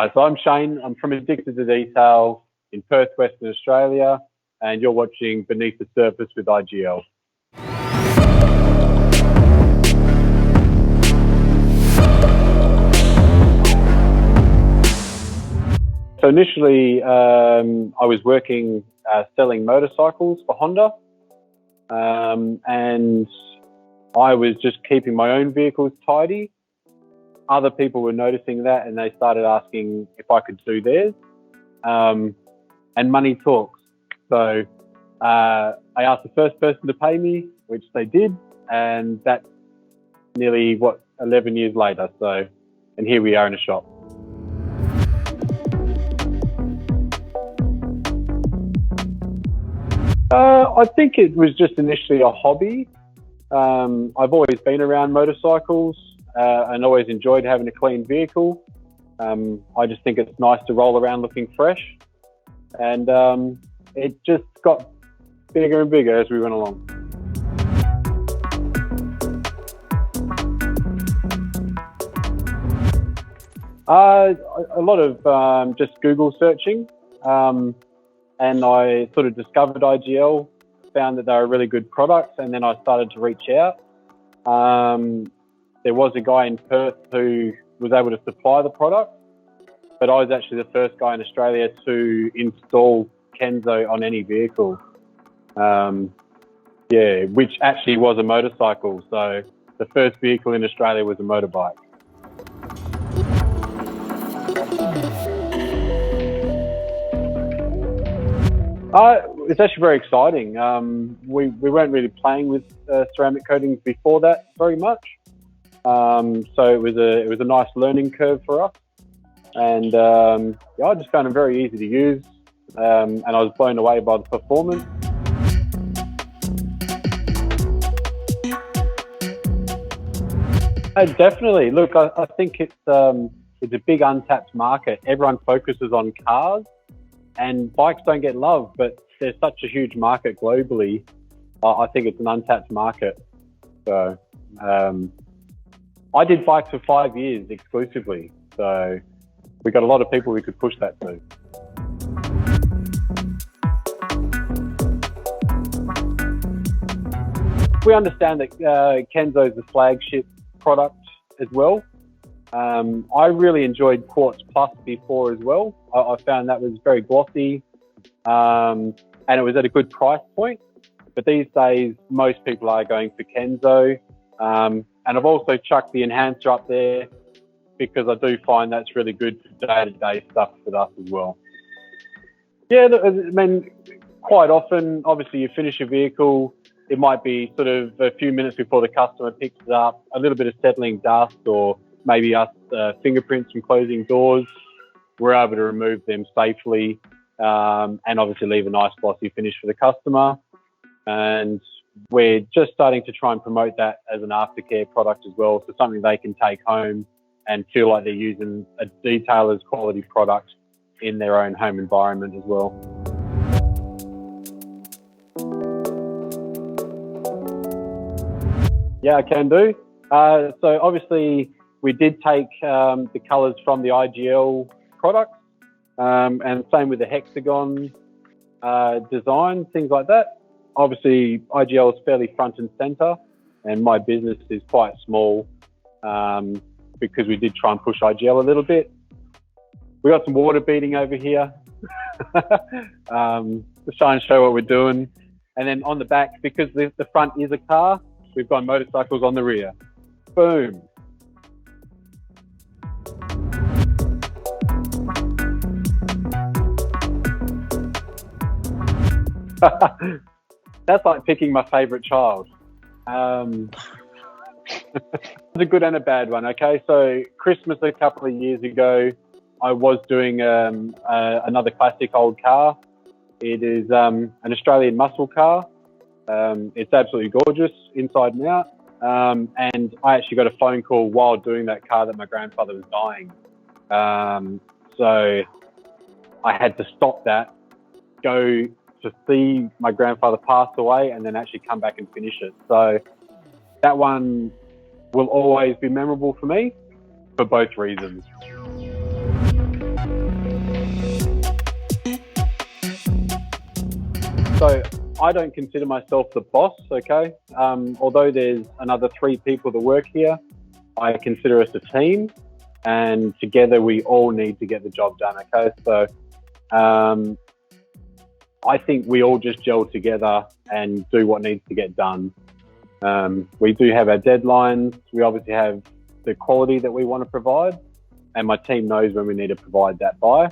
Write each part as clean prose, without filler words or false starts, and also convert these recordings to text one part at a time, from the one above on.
So I'm Shane. I'm from Addicted to Detail in Perth, Western Australia, and you're watching Beneath the Surface with IGL. So initially, I was working selling motorcycles for Honda, and I was just keeping my own vehicles tidy. Other people were noticing that, and they started asking if I could do theirs. And money talks. So I asked the first person to pay me, which they did, and that's nearly 11 years later. So, and here we are in a shop. I think it was just initially a hobby. I've always been around motorcycles and always enjoyed having a clean vehicle. I just think it's nice to roll around looking fresh. And it just got bigger and bigger as we went along. A lot of just Google searching. And I sort of discovered IGL, found that they were really good products, and then I started to reach out. There was a guy in Perth who was able to supply the product, but I was actually the first guy in Australia to install Kenzo on any vehicle. Which actually was a motorcycle. So the first vehicle in Australia was a motorbike. It's actually very exciting. We weren't really playing with ceramic coatings before that very much, so it was a nice learning curve for us, and I just found them very easy to use, and I was blown away by the performance. Definitely. Look, I think it's a big untapped market. Everyone focuses on cars. And bikes don't get love, but there's such a huge market globally. I think it's an untapped market. So I did bikes for 5 years exclusively. So we got a lot of people we could push that to. We understand that Kenzo is the flagship product as well. I really enjoyed Quartz Plus before as well. I found that was very glossy, and it was at a good price point. But these days, most people are going for Kenzo. And I've also chucked the enhancer up there because I do find that's really good for day-to-day stuff with us as well. Yeah, I mean, quite often, obviously, you finish a vehicle, it might be sort of a few minutes before the customer picks it up, a little bit of settling dust or maybe us fingerprints from closing doors. We're able to remove them safely and obviously leave a nice glossy finish for the customer. And we're just starting to try and promote that as an aftercare product as well, so something they can take home and feel like they're using a detailer's quality product in their own home environment as well. Yeah, I can do. So obviously, we did take the colours from the IGL product, and same with the hexagon design, things like that. Obviously, IGL is fairly front and centre, and my business is quite small because we did try and push IGL a little bit. We got some water beading over here to try and show what we're doing. And then on the back, because the front is a car, we've got motorcycles on the rear. Boom. That's like picking my favourite child. It's a good and a bad one, okay? So Christmas a couple of years ago, I was doing another classic old car. It is an Australian muscle car. It's absolutely gorgeous inside and out. And I actually got a phone call while doing that car that my grandfather was dying. So I had to stop that, go to see my grandfather pass away, and then actually come back and finish it. So that one will always be memorable for me for both reasons. So I don't consider myself the boss, okay? Although there's another 3 people that work here, I consider us a team, and together we all need to get the job done, okay? So I think we all just gel together and do what needs to get done. We do have our deadlines. We obviously have the quality that we want to provide, and my team knows when we need to provide that by.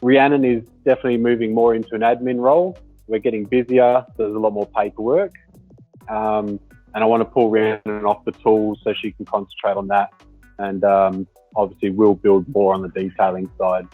Rhiannon is definitely moving more into an admin role. We're getting busier. There's a lot more paperwork. And I want to pull Rhiannon off the tools so she can concentrate on that. And obviously we'll build more on the detailing side.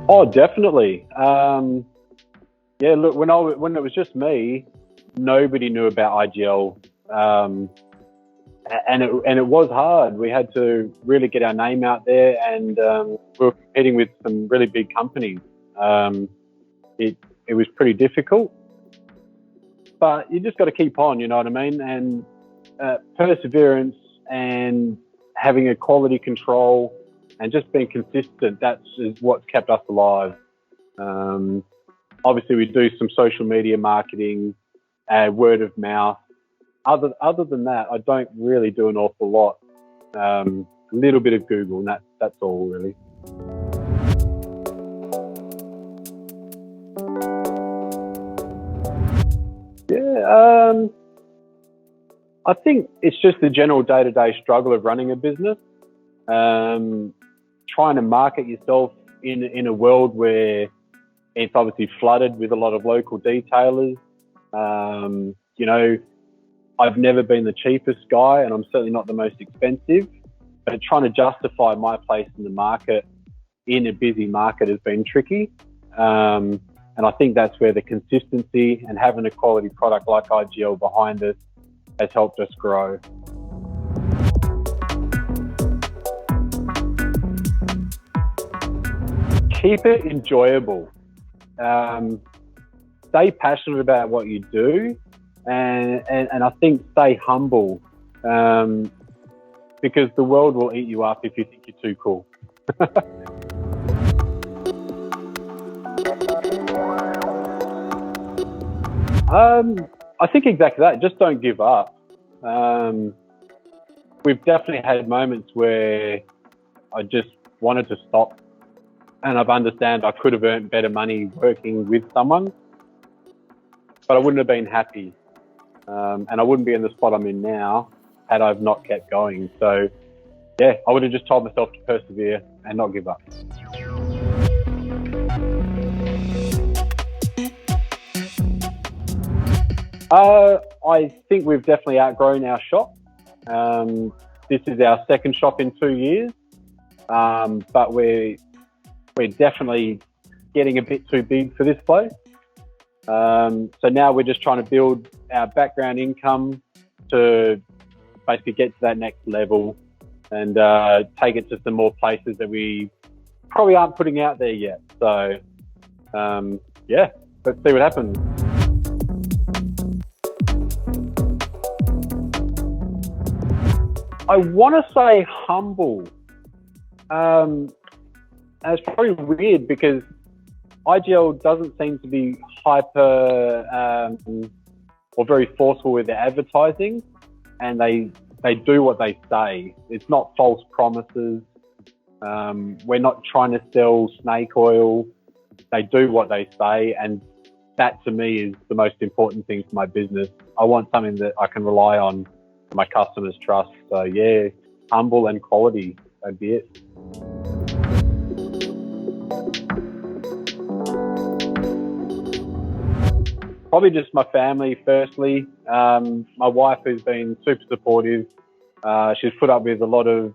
Oh, definitely. Yeah, look, when it was just me, nobody knew about IGL. And it was hard. We had to really get our name out there, and we were competing with some really big companies. It was pretty difficult, but you just got to keep on, you know what I mean? And perseverance and having a quality control and just being consistent, that's what's kept us alive. Obviously, we do some social media marketing, word of mouth. Other than that, I don't really do an awful lot. A little bit of Google, and that's all really. Yeah, I think it's just the general day-to-day struggle of running a business. Trying to market yourself in a world where it's obviously flooded with a lot of local detailers. You know, I've never been the cheapest guy, and I'm certainly not the most expensive, but trying to justify my place in the market, in a busy market, has been tricky. And I think that's where the consistency and having a quality product like IGL behind us has helped us grow. Keep it enjoyable. Stay passionate about what you do. And I think stay humble, because the world will eat you up if you think you're too cool. I think exactly that. Just don't give up. We've definitely had moments where I just wanted to stop, and I've understand I could have earned better money working with someone, but I wouldn't have been happy. And I wouldn't be in the spot I'm in now had I not kept going. So, yeah, I would have just told myself to persevere and not give up. I think we've definitely outgrown our shop. This is our second shop in 2 years, but we're definitely getting a bit too big for this place. So now we're just trying to build our background income to basically get to that next level and take it to some more places that we probably aren't putting out there yet. So, yeah, let's see what happens. I want to say humble. And it's probably weird because IGL doesn't seem to be hyper or very forceful with their advertising, and they do what they say. It's not false promises. We're not trying to sell snake oil. They do what they say, and that to me is the most important thing for my business. I want something that I can rely on for my customers' trust. So yeah, humble and quality, that'd be it. Probably just my family, firstly. My wife has been super supportive. She's put up with a lot of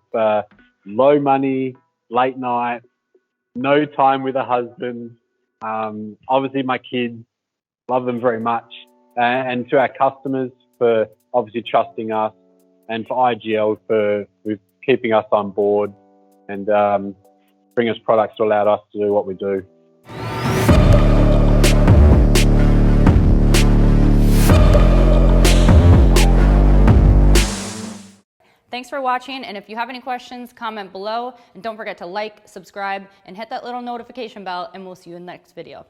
low money, late night, no time with her husband. Obviously, my kids, love them very much. And to our customers for obviously trusting us, and for IGL for keeping us on board and bring us products that allowed us to do what we do. Thanks for watching, and if you have any questions, comment below, and don't forget to like, subscribe, and hit that little notification bell, and we'll see you in the next video.